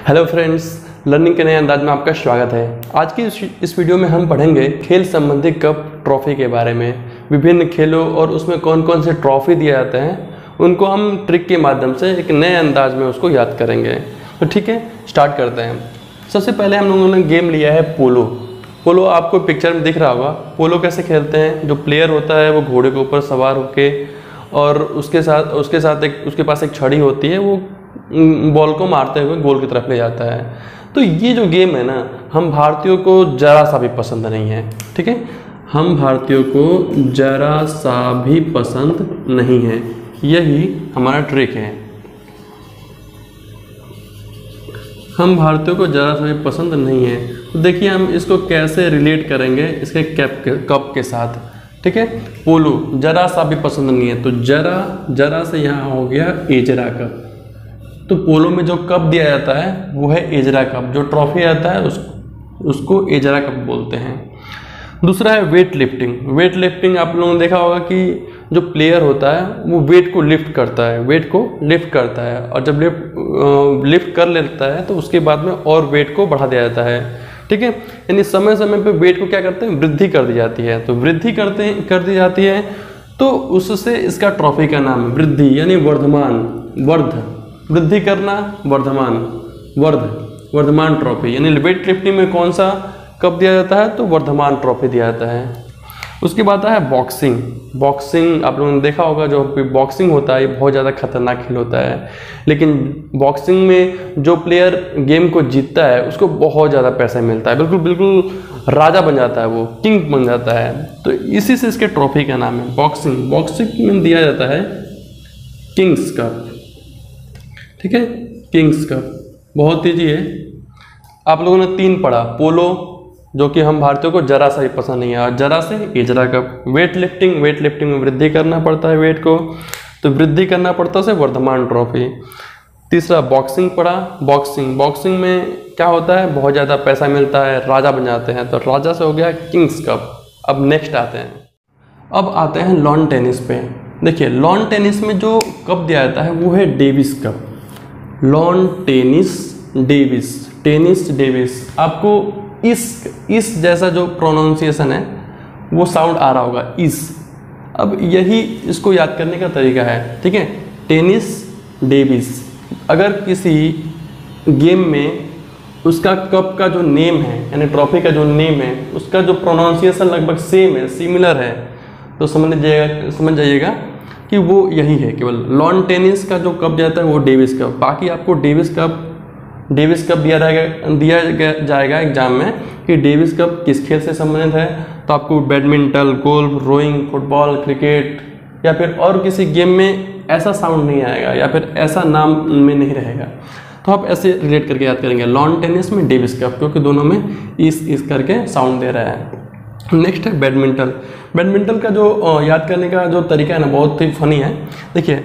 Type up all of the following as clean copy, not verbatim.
Hello friends, learning के नए अंदाज में आपका स्वागत है। आज की इस वीडियो में हम पढ़ेंगे खेल संबंधी कप ट्रॉफी के बारे में। विभिन्न खेलों और उसमें कौन कौन से ट्रॉफी दिए जाते हैं उनको हम ट्रिक के माध्यम से एक नए अंदाज में उसको याद करेंगे। तो ठीक है, स्टार्ट करते हैं। सबसे पहले हम लोगों ने गेम लिया है पोलो। पोलो आपको पिक्चर में दिख रहा होगा। पोलो कैसे खेलते हैं, जो प्लेयर होता है वो घोड़े के ऊपर सवार होके और उसके साथ उसके पास एक छड़ी होती है, वो बॉल को मारते हुए गोल की तरफ ले जाता है। तो ये जो गेम है ना, हम भारतीयों को जरा सा भी पसंद नहीं है। ठीक है, हम भारतीयों को जरा सा भी पसंद नहीं है। यही हमारा ट्रिक है। हम भारतीयों को जरा सा भी पसंद नहीं है। तो देखिए हम इसको कैसे रिलेट करेंगे इसके कप के साथ। ठीक है, पोलो जरा सा भी पसंद नहीं है, तो जरा से यहाँ हो गया एजरा कप। तो पोलो में जो कप दिया जाता है वो है एजरा कप। जो ट्रॉफी आता है उसको एजरा कप बोलते हैं। दूसरा है वेट लिफ्टिंग। वेट लिफ्टिंग आप लोगों ने देखा होगा कि जो प्लेयर होता है वो वेट को लिफ्ट करता है और जब लिफ्ट कर लेता है तो उसके बाद में और वेट को बढ़ा दिया जाता है। ठीक है, यानी समय समय पे वेट को क्या करते हैं, वृद्धि कर दी जाती है। तो वृद्धि कर दी जाती है तो उससे इसका ट्रॉफी का नाम है वृद्धि, यानी वर्धमान। वृद्धि करना, वर्धमान ट्रॉफी। यानी वेट लिफ्टिंग में कौन सा कप दिया जाता है, तो वर्धमान ट्रॉफी दिया जाता है। उसके बाद है बॉक्सिंग। बॉक्सिंग आप लोगों ने देखा होगा, जो बॉक्सिंग होता है ये बहुत ज़्यादा खतरनाक खेल होता है। लेकिन बॉक्सिंग में जो प्लेयर गेम को जीतता है उसको बहुत ज़्यादा पैसा मिलता है। बिल्कुल राजा बन जाता है, वो किंग बन जाता है। तो इसी से इसके ट्रॉफी का नाम है बॉक्सिंग। बॉक्सिंग में दिया जाता है किंग्स कप। ठीक है, किंग्स कप बहुत ईजी है। आप लोगों ने 3 पढ़ा, पोलो जो कि हम भारतीयों को जरा सा ही पसंद नहीं है, और जरा से एजरा कप। वेट लिफ्टिंग में वृद्धि करना पड़ता है वेट को, तो वृद्धि करना पड़ता है उसे वर्धमान ट्रॉफी। तीसरा बॉक्सिंग पढ़ा। बॉक्सिंग में क्या होता है, बहुत ज़्यादा पैसा मिलता है, राजा बन जाते हैं, तो राजा से हो गया किंग्स कप। अब नेक्स्ट आते हैं, अब आते हैं लॉन टेनिस पे। देखिए लॉन टेनिस में जो कप दिया जाता है वो है Davis cup. Lawn tennis Davis. आपको इस जैसा जो प्रोनाउंसिएशन है वो साउंड आ रहा होगा, इस। अब यही इसको याद करने का तरीका है। ठीक है, टेनिस डेविस। अगर किसी गेम में उसका कप का जो नेम है, यानी ट्रॉफी का जो नेम है, उसका जो प्रोनाउंसिएशन लगभग सेम है, सिमिलर है, तो समझ जाइएगा कि वो यही है। केवल लॉन टेनिस का जो कप जाता है वो डेविस कप। बाकी आपको डेविस कप दिया जाएगा एग्जाम में कि डेविस कप किस खेल से संबंधित है। तो आपको badminton, golf, rowing, football, cricket या फिर और किसी गेम में ऐसा साउंड नहीं आएगा या फिर ऐसा नाम में नहीं रहेगा। तो आप ऐसे रिलेट करके याद करेंगे, लॉन टेनिस में डेविस कप, क्योंकि दोनों में इस करके साउंड दे रहा है। नेक्स्ट है बैडमिंटन का जो याद करने का जो तरीका है ना, बहुत ही फनी है। देखिए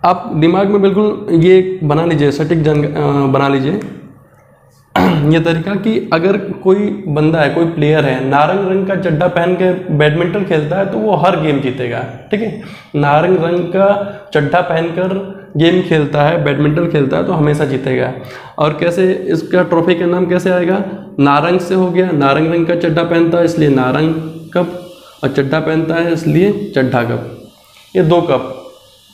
आप दिमाग में बिल्कुल ये बना लीजिए, सटीक बना लीजिए ये तरीका कि अगर कोई बंदा है, कोई प्लेयर है, नारंग रंग का चड्डा पहन के बैडमिंटन खेलता है तो वो हर गेम जीतेगा। ठीक है, नारंग रंग का चड्डा पहनकर गेम खेलता है, बैडमिंटन खेलता है तो हमेशा जीतेगा। और कैसे इसका ट्रॉफी का नाम कैसे आएगा, नारंग से हो गया, नारंग रंग का चड्डा पहनता है इसलिए नारंग कप, और चड्डा पहनता है इसलिए चड्ढा कप। ये 2 कप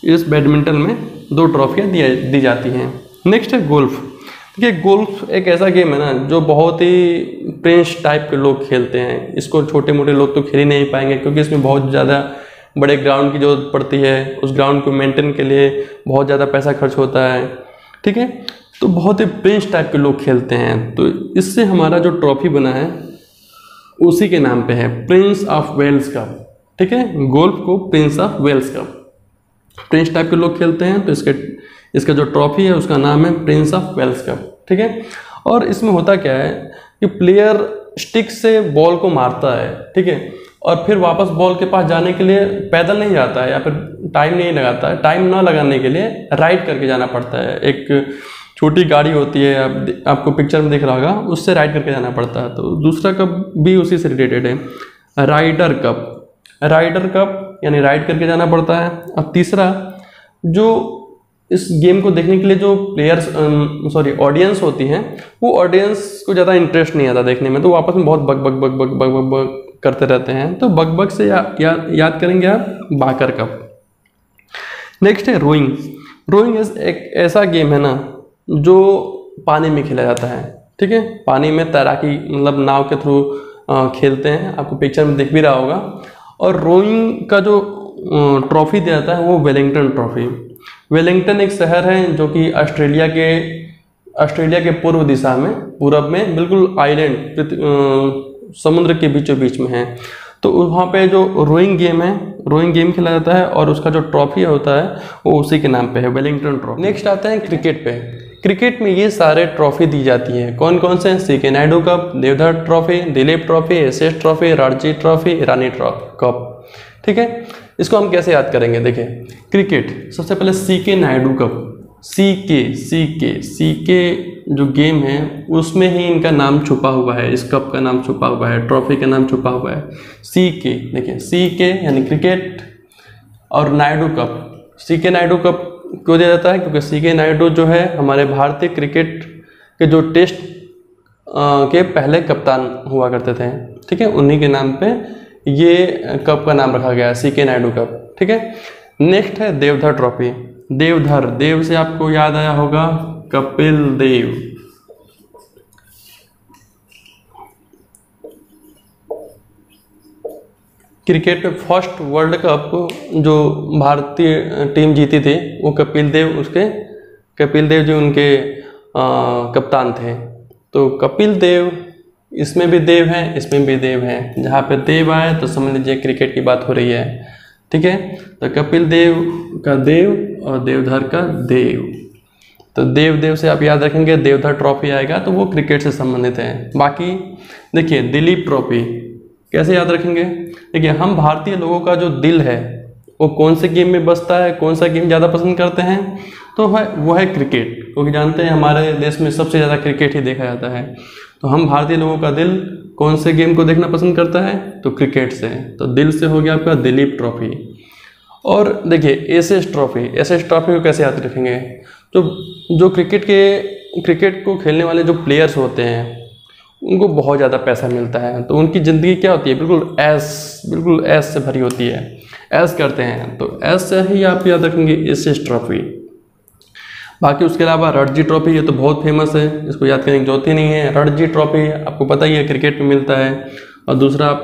इस बैडमिंटन में 2 ट्रॉफियाँ दी जाती हैं। नेक्स्ट है गोल्फ। देखिए गोल्फ एक ऐसा गेम है ना जो बहुत ही प्रिंस टाइप के लोग खेलते हैं। इसको छोटे मोटे लोग तो खेल ही नहीं पाएंगे, क्योंकि इसमें बहुत ज़्यादा बड़े ग्राउंड की जरूरत पड़ती है। उस ग्राउंड को मेंटेन के लिए बहुत ज़्यादा पैसा खर्च होता है। ठीक है, तो बहुत ही प्रिंस टाइप के लोग खेलते हैं। तो इससे हमारा जो ट्रॉफी बना है उसी के नाम पे है, प्रिंस ऑफ वेल्स कप। ठीक है, गोल्फ को prince of Wales cup. Prince type के लोग खेलते हैं तो इसका जो ट्रॉफी है उसका नाम है प्रिंस ऑफ वेल्स कप। ठीक है, और इसमें होता क्या है कि प्लेयर स्टिक से बॉल को मारता है। ठीक है, और फिर वापस बॉल के पास जाने के लिए पैदल नहीं जाता है या फिर टाइम नहीं लगाता है। टाइम ना लगाने के लिए राइड करके जाना पड़ता है। एक छोटी गाड़ी होती है, आपको पिक्चर में दिख रहा होगा, उससे राइड करके जाना पड़ता है। तो दूसरा कप भी उसी से रिलेटेड है, राइडर कप यानी राइड करके जाना पड़ता है। अब तीसरा जो इस गेम को देखने के लिए जो प्लेयर्स ऑडियंस होती हैं, वो ऑडियंस को ज़्यादा इंटरेस्ट नहीं आता देखने में, तो वो आपस में बहुत बक बक बक बक बक बक बक करते रहते हैं। तो बक बक से याद करेंगे आप बाकर कप। नेक्स्ट है रोइंग। रोइंग एक ऐसा गेम है ना जो पानी में खेला जाता है, ठीक है। पानी में तैराकी मतलब नाव के थ्रू खेलते हैं, आपको पिक्चर में दिख भी रहा होगा। और रोइंग का जो ट्रॉफी दिया जाता है वो वेलिंगटन ट्रॉफी। वेलिंगटन एक शहर है जो कि ऑस्ट्रेलिया के पूर्व दिशा में, पूरब में, बिल्कुल आइलैंड समुद्र के बीचों बीच में है। तो वहाँ पे जो रोइंग गेम है, रोइंग गेम खेला जाता है और उसका जो ट्रॉफी होता है वो उसी के नाम पे है, वेलिंगटन ट्रॉफी। नेक्स्ट आता है क्रिकेट पे। क्रिकेट में ये सारे ट्रॉफी दी जाती है। कौन कौन से हैं? CK Naidu cup, Deodhar trophy, Duleep trophy, SS trophy, Ranji trophy, Irani cup, ठीक है। इसको हम कैसे याद करेंगे? देखिए क्रिकेट, सबसे पहले सीके नायडू कप। सीके जो गेम है उसमें ही इनका नाम छुपा हुआ है, इस कप का नाम छुपा हुआ है, ट्रॉफी का नाम छुपा हुआ है। सीके, देखिए सीके यानी क्रिकेट, और Naidu cup. CK Naidu cup क्यों दिया जाता है? क्योंकि सीके नायडू जो है हमारे भारतीय क्रिकेट के जो टेस्ट के पहले कप्तान हुआ करते थे, ठीक है। उन्हीं के नाम पे ये कप का नाम रखा गया है, सीके नायडू कप, ठीक है। नेक्स्ट है देवधर ट्रॉफी। देवधर, देव से आपको याद आया होगा कपिल देव। क्रिकेट में फर्स्ट वर्ल्ड कप जो भारतीय टीम जीती थी वो कपिल देव जी उनके कप्तान थे। तो कपिल देव, इसमें भी देव हैं, इसमें भी देव हैं। जहाँ पे देव आए तो समझ लीजिए क्रिकेट की बात हो रही है, ठीक है। तो कपिल देव का देव और देवधर का देव। तो देव से आप याद रखेंगे, देवधर ट्रॉफी आएगा तो वो क्रिकेट से संबंधित है। बाकी देखिए दिलीप ट्रॉफी कैसे याद रखेंगे? देखिए हम भारतीय लोगों का जो दिल है वो कौन से गेम में बसता है, कौन सा गेम ज़्यादा पसंद करते हैं? तो वो है क्रिकेट, क्योंकि जानते हैं हमारे देश में सबसे ज़्यादा क्रिकेट ही देखा जाता है। तो हम भारतीय लोगों का दिल कौन से गेम को देखना पसंद करता है? तो क्रिकेट से। तो दिल से हो गया आपका दिलीप ट्रॉफी। और देखिए एसएस ट्रॉफी को कैसे याद रखेंगे? तो जो क्रिकेट को खेलने वाले जो प्लेयर्स होते हैं उनको बहुत ज़्यादा पैसा मिलता है, तो उनकी ज़िंदगी क्या होती है? बिल्कुल ऐश से भरी होती है, ऐश करते हैं। तो ऐश से ही आप याद रखेंगे एसएस ट्रॉफी। बाकी उसके अलावा रणजी ट्रॉफी, ये तो बहुत फेमस है, इसको याद करने की जरूरत ही नहीं है। रणजी ट्रॉफी आपको पता ही है क्रिकेट में मिलता है। और दूसरा आप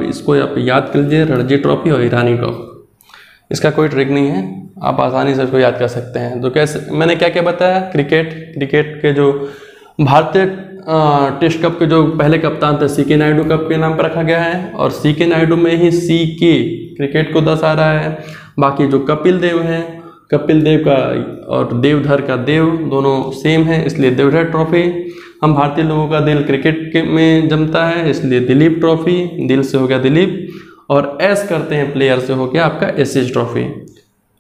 याद कर लीजिए, रणजी ट्रॉफी और ईरानी कप। इसका कोई ट्रिक नहीं है, आप आसानी से इसको याद कर सकते हैं। तो कैसे, मैंने क्या क्या बताया? क्रिकेट के जो भारतीय टेस्ट कप के जो पहले कप्तान थे सीके नायडू कप के नाम पर रखा गया है, और सीके नायडू में ही सीके क्रिकेट को दर्शा रहा है। बाकी जो कपिल देव है, कपिल देव का और देवधर का देव दोनों सेम है, इसलिए देवधर ट्रॉफी। हम भारतीय लोगों का दिल क्रिकेट में जमता है, इसलिए दिलीप ट्रॉफी, दिल से हो गया दिलीप। और ऐश करते हैं प्लेयर से हो गया आपका एसएस ट्रॉफी।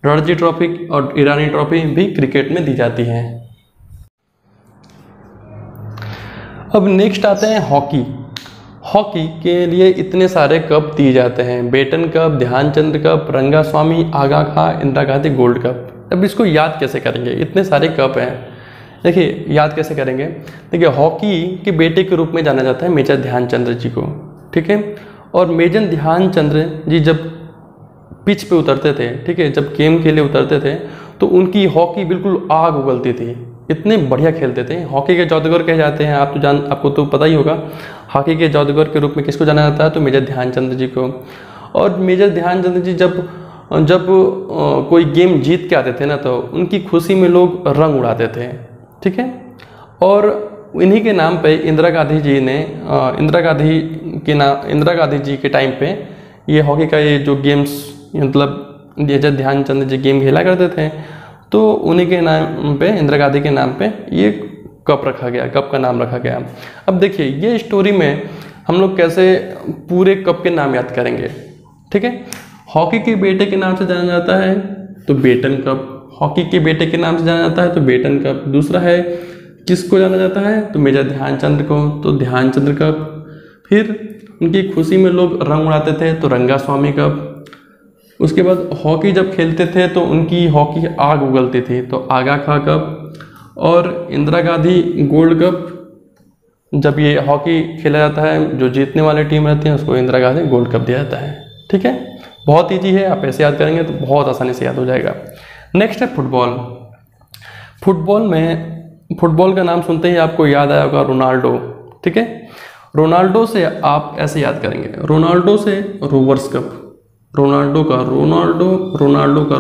रणजी ट्रॉफी और ईरानी ट्रॉफी भी क्रिकेट में दी जाती है। अब नेक्स्ट आते हैं हॉकी के लिए इतने सारे कप दिए जाते हैं, Beighton cup, Dhyanchand cup, Rangaswamy, Aga Khan, Indira Gandhi gold cup. अब इसको याद कैसे करेंगे? इतने सारे कप हैं, देखिए याद कैसे करेंगे? देखिए हॉकी के बेटे के रूप में जाना जाता है मेजर ध्यानचंद जी को, ठीक है। और मेजर ध्यानचंद जी जब पिच पे उतरते थे, ठीक है, जब गेम के लिए उतरते थे तो उनकी हॉकी बिल्कुल आग उगलती थी, इतने बढ़िया खेलते थे। हॉकी के जादूगर कहे जाते हैं, आपको तो पता ही होगा। हॉकी के जादूगर के रूप में किसको जाना जाता है? तो मेजर ध्यानचंद जी को। और मेजर ध्यानचंद जी जब कोई गेम जीत के आते थे ना, तो उनकी खुशी में लोग रंग उड़ाते थे, ठीक है। और इन्हीं के नाम पे इंदिरा गांधी जी के टाइम पे ये हॉकी का ये जो गेम्स, मतलब मेजर ध्यानचंद जी गेम खेला करते थे, तो उन्हीं के नाम पे, इंदिरा गांधी के नाम पे ये कप का नाम रखा गया। अब देखिए ये स्टोरी में हम लोग कैसे पूरे कप के नाम याद करेंगे, ठीक है। हॉकी के बेटे के नाम से जाना जाता है तो बेटन कप, हॉकी के बेटे के नाम से जाना जाता है तो बेटन कप। दूसरा है किसको जाना जाता है? तो मेजर ध्यानचंद को, तो ध्यानचंद कप। फिर उनकी खुशी में लोग रंग उड़ाते थे तो रंगास्वामी कप। उसके बाद हॉकी जब खेलते थे तो उनकी हॉकी आग उगलती थी, तो आगा खा कप। और इंदिरा गांधी गोल्ड कप, जब ये हॉकी खेला जाता है जो जीतने वाली टीम रहती है उसको इंदिरा गांधी गोल्ड कप दिया जाता है। ठीक है, बहुत ईजी है, आप ऐसे याद करेंगे तो बहुत आसानी से याद हो जाएगा। नेक्स्ट है फुटबॉल। फुटबॉल का नाम सुनते ही आपको याद आया होगा रोनाल्डो। ठीक है, रोनाल्डो से आप ऐसे याद करेंगे, रोनाल्डो से रोवर्स कप, रोनाल्डो का रोनाल्डो, रोनाल्डो का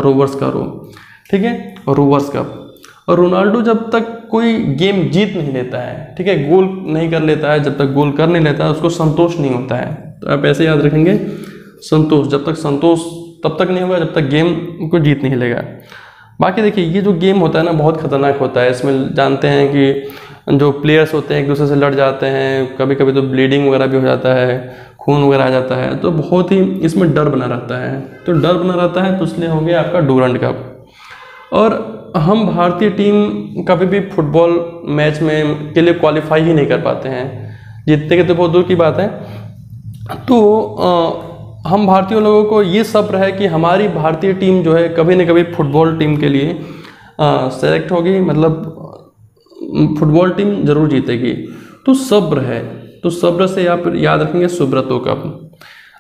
रोवर्स का रो। ठीक है, रोवर्स कप। और रोनाल्डो जब तक कोई गेम जीत नहीं लेता है, ठीक है, गोल नहीं कर लेता है, जब तक गोल कर नहीं लेता है उसको संतोष नहीं होता है। तो आप ऐसे याद रखेंगे, संतोष, जब तक संतोष तब तक नहीं होगा जब तक गेम को जीत नहीं लेगा। बाकी देखिए ये जो गेम होता है ना बहुत खतरनाक होता है। इसमें जानते हैं कि जो प्लेयर्स होते हैं एक दूसरे से लड़ जाते हैं, कभी कभी तो ब्लीडिंग वगैरह भी हो जाता है, खून वगैरह आ जाता है, तो बहुत ही इसमें डर बना रहता है। तो डर बना रहता है तो इसलिए हो गया आपका डूरंड कप। और हम भारतीय टीम कभी भी फुटबॉल मैच में के लिए क्वालिफाई ही नहीं कर पाते हैं, जीतने के तो बहुत दूर की बात है। तो हम भारतीय लोगों को ये सब्र है कि हमारी भारतीय टीम जो है कभी न कभी फुटबॉल टीम के लिए सेलेक्ट होगी, मतलब फुटबॉल टीम जरूर जीतेगी। तो सब्र है, तो सब्र से आप याद रखेंगे सुब्रतो कप।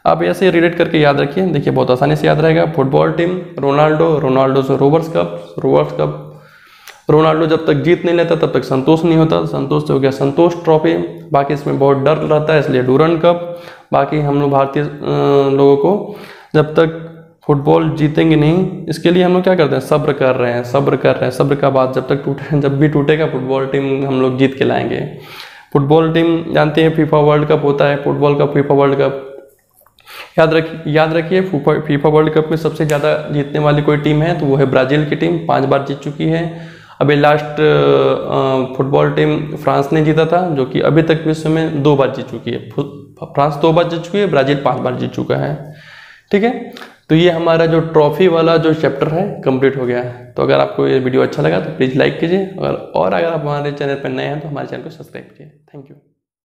आप ऐसे रिलेट करके याद रखिए, देखिए बहुत आसानी से याद रहेगा। फुटबॉल टीम रोनाल्डो, रोनाल्डो से रोवर्स कप। रोनाल्डो जब तक जीत नहीं लेता तब तक संतोष नहीं होता, संतोष से हो गया संतोष ट्रॉफी। बाकी इसमें बहुत डर रहता है इसलिए डूरंड कप। बाकी हम लोग भारतीय लोगों को जब तक फुटबॉल जीतेंगे नहीं इसके लिए हम लोग क्या करते हैं, सब्र कर रहे हैं। सब्र का बाद जब भी टूटेगा फुटबॉल टीम हम लोग जीत के लाएंगे। फुटबॉल टीम जानते हैं फीफा वर्ल्ड कप होता है, फुटबॉल का फीफा वर्ल्ड कप। याद रखिए फीफा वर्ल्ड कप में सबसे ज़्यादा जीतने वाली कोई टीम है तो वो है ब्राज़ील की टीम, 5 बार जीत चुकी है। अभी लास्ट फुटबॉल टीम फ्रांस ने जीता था जो कि अभी तक विश्व में 2 बार जीत चुकी है। फ्रांस 2 बार जीत चुकी है, ब्राज़ील 5 बार जीत चुका है। ठीक है, तो ये हमारा जो ट्रॉफी वाला जो चैप्टर है कंप्लीट हो गया है। तो अगर आपको ये वीडियो अच्छा लगा तो प्लीज़ लाइक कीजिए, और अगर आप हमारे चैनल पर नए हैं तो हमारे चैनल को सब्सक्राइब कीजिए। Thank you.